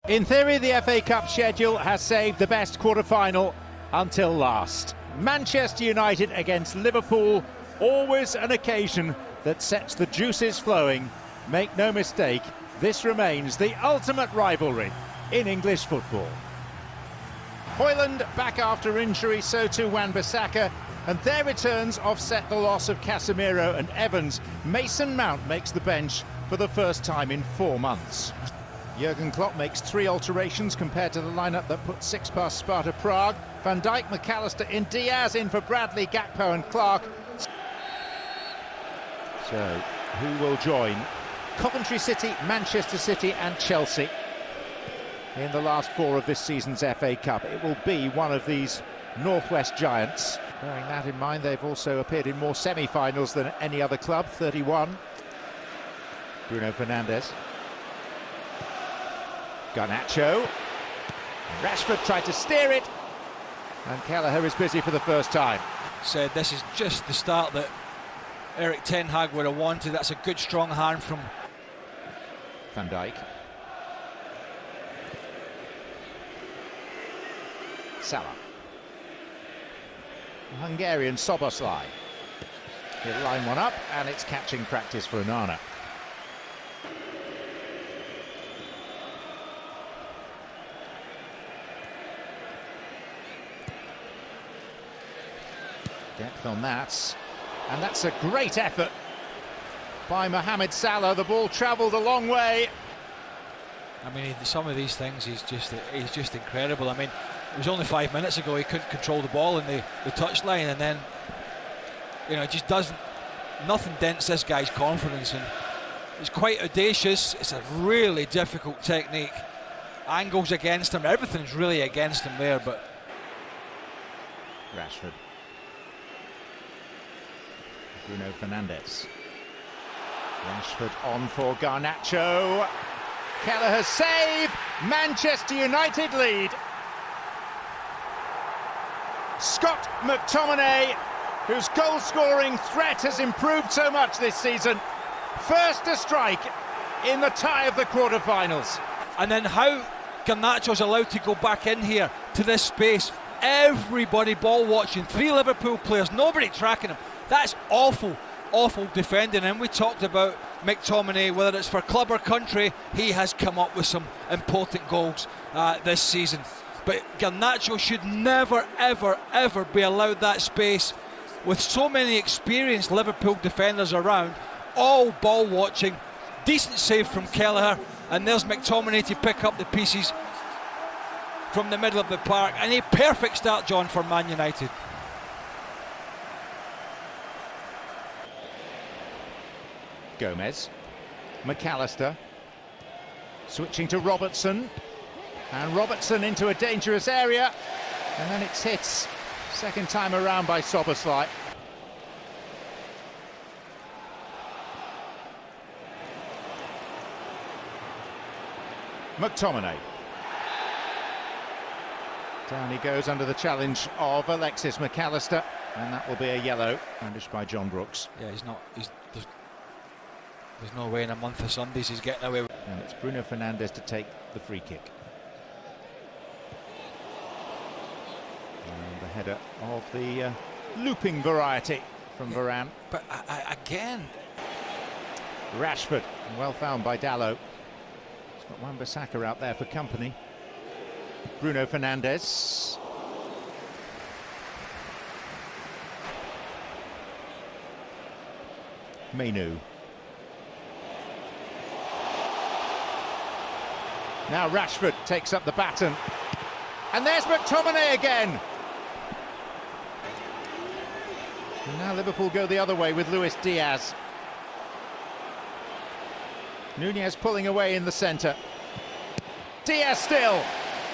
In theory, the FA Cup schedule has saved the best quarter-final until last. Manchester United against Liverpool, always an occasion that sets the juices flowing. Make no mistake, this remains the ultimate rivalry in English football. Højlund back after injury, so too Wan-Bissaka, and their returns offset the loss of Casemiro and Evans. Mason Mount makes the bench for the first time in 4 months. Jurgen Klopp makes 3 alterations compared to the lineup that put 6 past Sparta Prague. Van Dijk, McAllister in, Diaz in for Bradley, Gakpo and Clark. So, who will join Coventry City, Manchester City and Chelsea in the last 4 of this season's FA Cup? It will be one of these Northwest giants. Bearing that in mind, they've also appeared in more semi-finals than any other club, 31. Bruno Fernandes. Garnacho. Rashford tried to steer it, and Kelleher is busy for the first time. Said this is just the start that Erik ten Hag would have wanted. That's a good strong hand from Van Dijk. Salah. The Hungarian Szoboszlai. He'll line one up, and it's catching practice for Onana. Depth on that, and that's a great effort by Mohamed Salah. The ball travelled a long way. I mean, some of these things, he's just incredible. I mean, it was only 5 minutes ago he couldn't control the ball in the touchline, and then, you know, it just doesn't, nothing dents this guy's confidence, and it's quite audacious. It's a really difficult technique. Angles against him, everything's really against him there, but Rashford. Bruno Fernandes. Rashford on for Garnacho. Kelleher's save. Manchester United lead. Scott McTominay, whose goal-scoring threat has improved so much this season, first to strike in the tie of the quarter-finals. And then how Garnacho's allowed to go back in here to this space. Everybody ball watching, 3 Liverpool players, nobody tracking him. That's awful, awful defending. And we talked about McTominay, whether it's for club or country, he has come up with some important goals this season. But Garnacho should never, ever, ever be allowed that space with so many experienced Liverpool defenders around, all ball watching. Decent save from Kelleher, and there's McTominay to pick up the pieces from the middle of the park. And a perfect start, John, for Man United. Gomez, McAllister, switching to Robertson, and Robertson into a dangerous area, and then it's hits second time around by Szoboszlai. McTominay. Down he goes under the challenge of Alexis McAllister, and that will be a yellow, brandished by John Brooks. Yeah, there's no way in a month of Sundays he's getting away with. And it's Bruno Fernandes to take the free kick. And the header of the looping variety from Varane. But again, Rashford, well found by Dalot. He's got Wan-Bissaka out there for company. Bruno Fernandes. Menu. Now Rashford takes up the baton. And there's McTominay again. And now Liverpool go the other way with Luis Diaz. Nunez pulling away in the centre. Diaz still.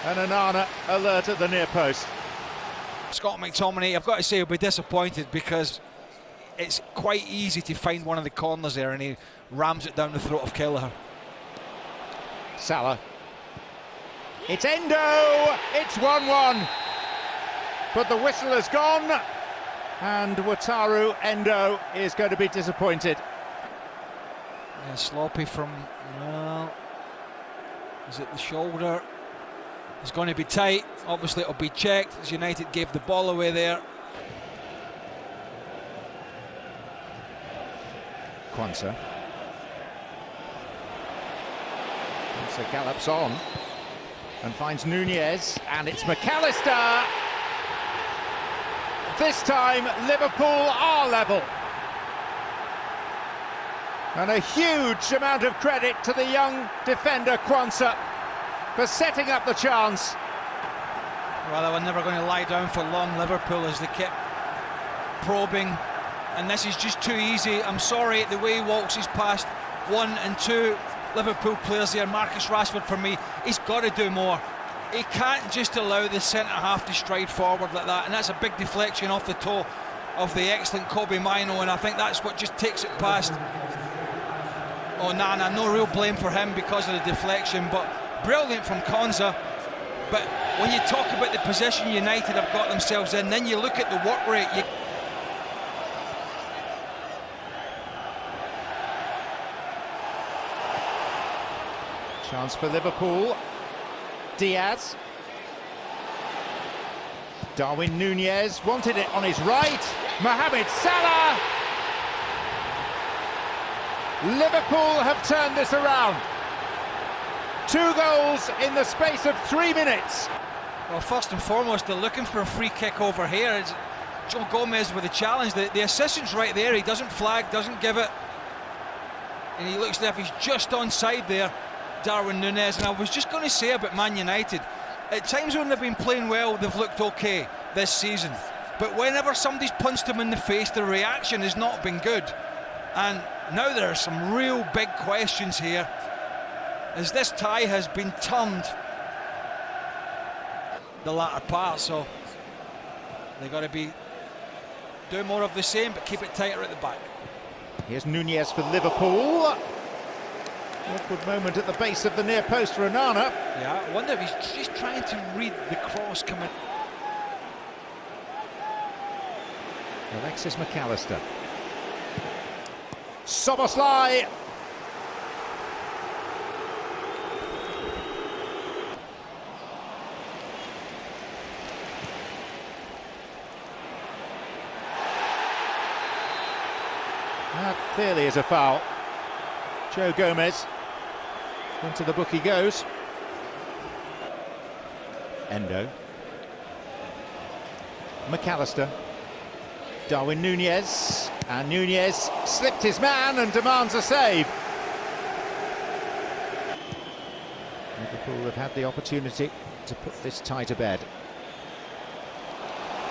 And Onana alert at the near post. Scott McTominay, I've got to say, he'll be disappointed because it's quite easy to find one of the corners there, and he rams it down the throat of Kelleher. Salah. It's Endo! It's 1-1. But the whistle has gone, and Wataru Endo is going to be disappointed. Yeah, sloppy from, well, Is it the shoulder? It's going to be tight. Obviously it'll be checked as United gave the ball away there. Quansah. Quansah gallops on and finds Nunez, and it's McAllister. This time Liverpool are level. And a huge amount of credit to the young defender Quansah for setting up the chance. Well, they were never going to lie down for long, Liverpool, as they kept probing, and this is just too easy. I'm sorry, the way he walks is past 1 and 2 Liverpool players there. Marcus Rashford, for me, he's got to do more. He can't just allow the centre-half to stride forward like that, and that's a big deflection off the toe of the excellent Kobe Mino, and I think that's what just takes it past. Oh, Nana, no real blame for him because of the deflection, but brilliant from Quansah. But when you talk about the position United have got themselves in, then you look at the work rate. Chance for Liverpool. Diaz. Darwin Nunez wanted it on his right. Mohamed Salah. Liverpool have turned this around. 2 goals in the space of 3 minutes. Well, first and foremost, they're looking for a free kick over here. It's Joe Gomez with a challenge. The assistant's right there. He doesn't flag, doesn't give it. And he looks as if he's just onside there, Darwin Nunez. And I was just going to say about Man United, at times when they've been playing well, they've looked okay this season. But whenever somebody's punched them in the face, the reaction has not been good. And now there are some real big questions here, as this tie has been turned the latter part, so they've got to be doing more of the same, but keep it tighter at the back. Here's Nunez for Liverpool. Awkward moment at the base of the near post for Onana. Yeah, I wonder if he's just trying to read the cross coming. Alexis McAllister. Soboslai. That clearly is a foul. Joe Gomez. Into the book he goes. Endo. McAllister. Darwin Nunez. And Nunez slipped his man and demands a save. Liverpool have had the opportunity to put this tie to bed.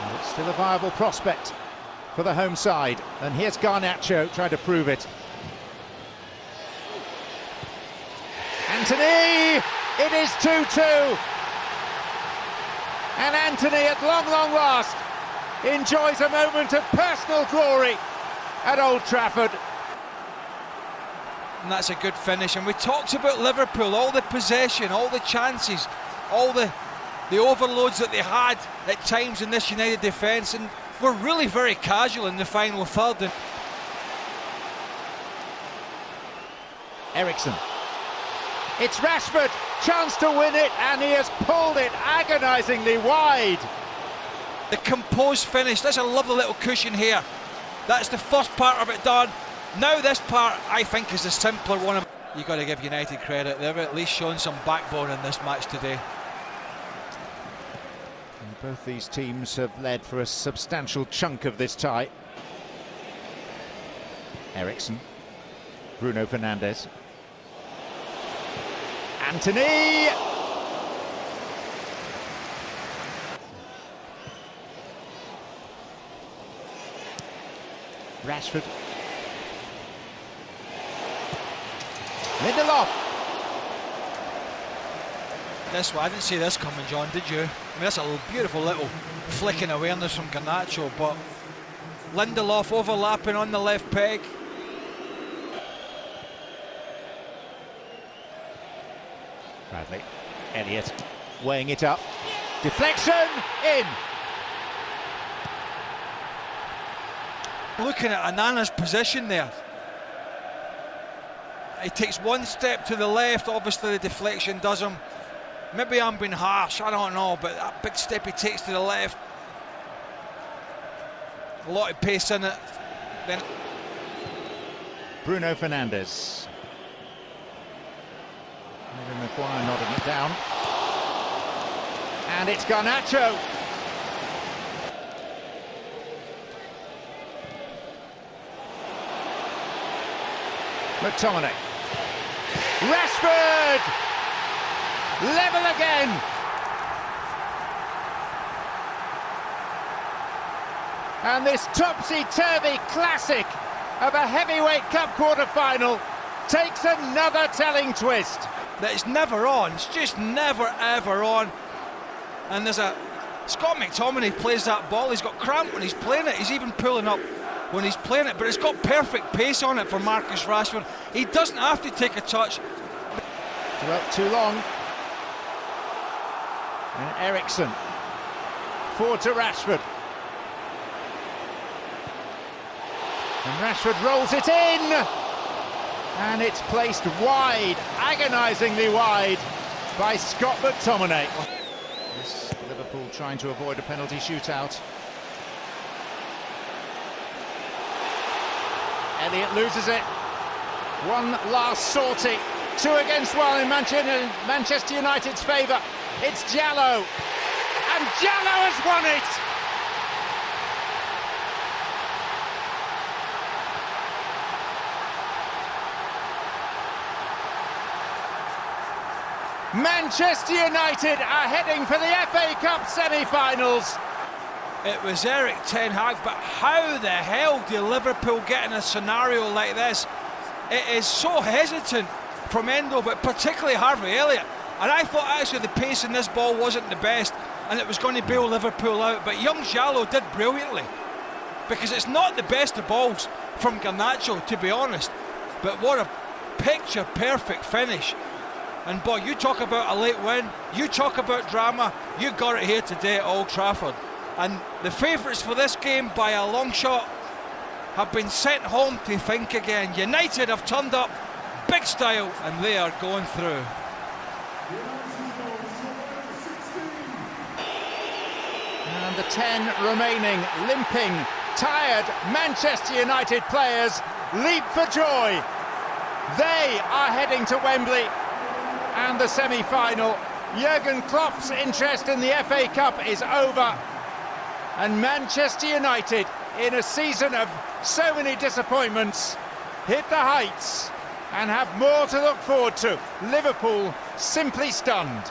And it's still a viable prospect for the home side. And here's Garnacho trying to prove it. Anthony! It is 2-2. And Anthony, at long last, enjoys a moment of personal glory at Old Trafford. And that's a good finish. And we talked about Liverpool, all the possession, all the chances, all the overloads that they had at times in this United defence, and we're really very casual in the final third. And Eriksen. It's Rashford, chance to win it, and he has pulled it agonisingly wide. The composed finish, that's a lovely little cushion here. That's the first part of it done. Now this part, I think, is the simpler one. You've got to give United credit. They've at least shown some backbone in this match today. And both these teams have led for a substantial chunk of this tie. Eriksen. Bruno Fernandes. Anthony! Rashford. Lindelof. This one, I didn't see this coming, John, did you? I mean, that's a beautiful little flicking awareness from Garnacho, but Lindelof overlapping on the left peg. Bradley. Elliott weighing it up. Deflection in. Looking at Onana's position there. He takes one step to the left, obviously the deflection does him. Maybe I'm being harsh, I don't know, but that big step he takes to the left, a lot of pace in it. Then Bruno Fernandes. Maybe Maguire nodding it down. And it's Garnacho. McTominay. Rashford! Level again! And this topsy-turvy classic of a heavyweight cup quarter-final takes another telling twist. That it's never on, it's just never ever on. And there's Scott McTominay plays that ball, he's got cramp when he's playing it, he's even pulling up when he's playing it, but it's got perfect pace on it for Marcus Rashford. He doesn't have to take a touch. Well, too long. And Eriksen. Forward to Rashford. And Rashford rolls it in! And it's placed wide, agonisingly wide, by Scott McTominay. This Liverpool trying to avoid a penalty shootout. Elliott loses it. One last sortie. 2 against 1 in Manchester United's favour. It's Jallo. And Jallo has won it! Manchester United are heading for the FA Cup semi-finals. It was Erik ten Hag, but how the hell do Liverpool get in a scenario like this? It is so hesitant from Endo, but particularly Harvey Elliott. And I thought actually the pace in this ball wasn't the best and it was going to bail Liverpool out, but young Jallo did brilliantly, because it's not the best of balls from Garnacho, to be honest, but what a picture perfect finish. And boy, you talk about a late win, you talk about drama, you got it here today at Old Trafford. And the favourites for this game by a long shot have been sent home to think again. United have turned up big style and they are going through. And the 10 remaining, limping, tired Manchester United players leap for joy. They are heading to Wembley and the semi-final. Jurgen Klopp's interest in the FA Cup is over. And Manchester United, in a season of so many disappointments, hit the heights and have more to look forward to. Liverpool simply stunned.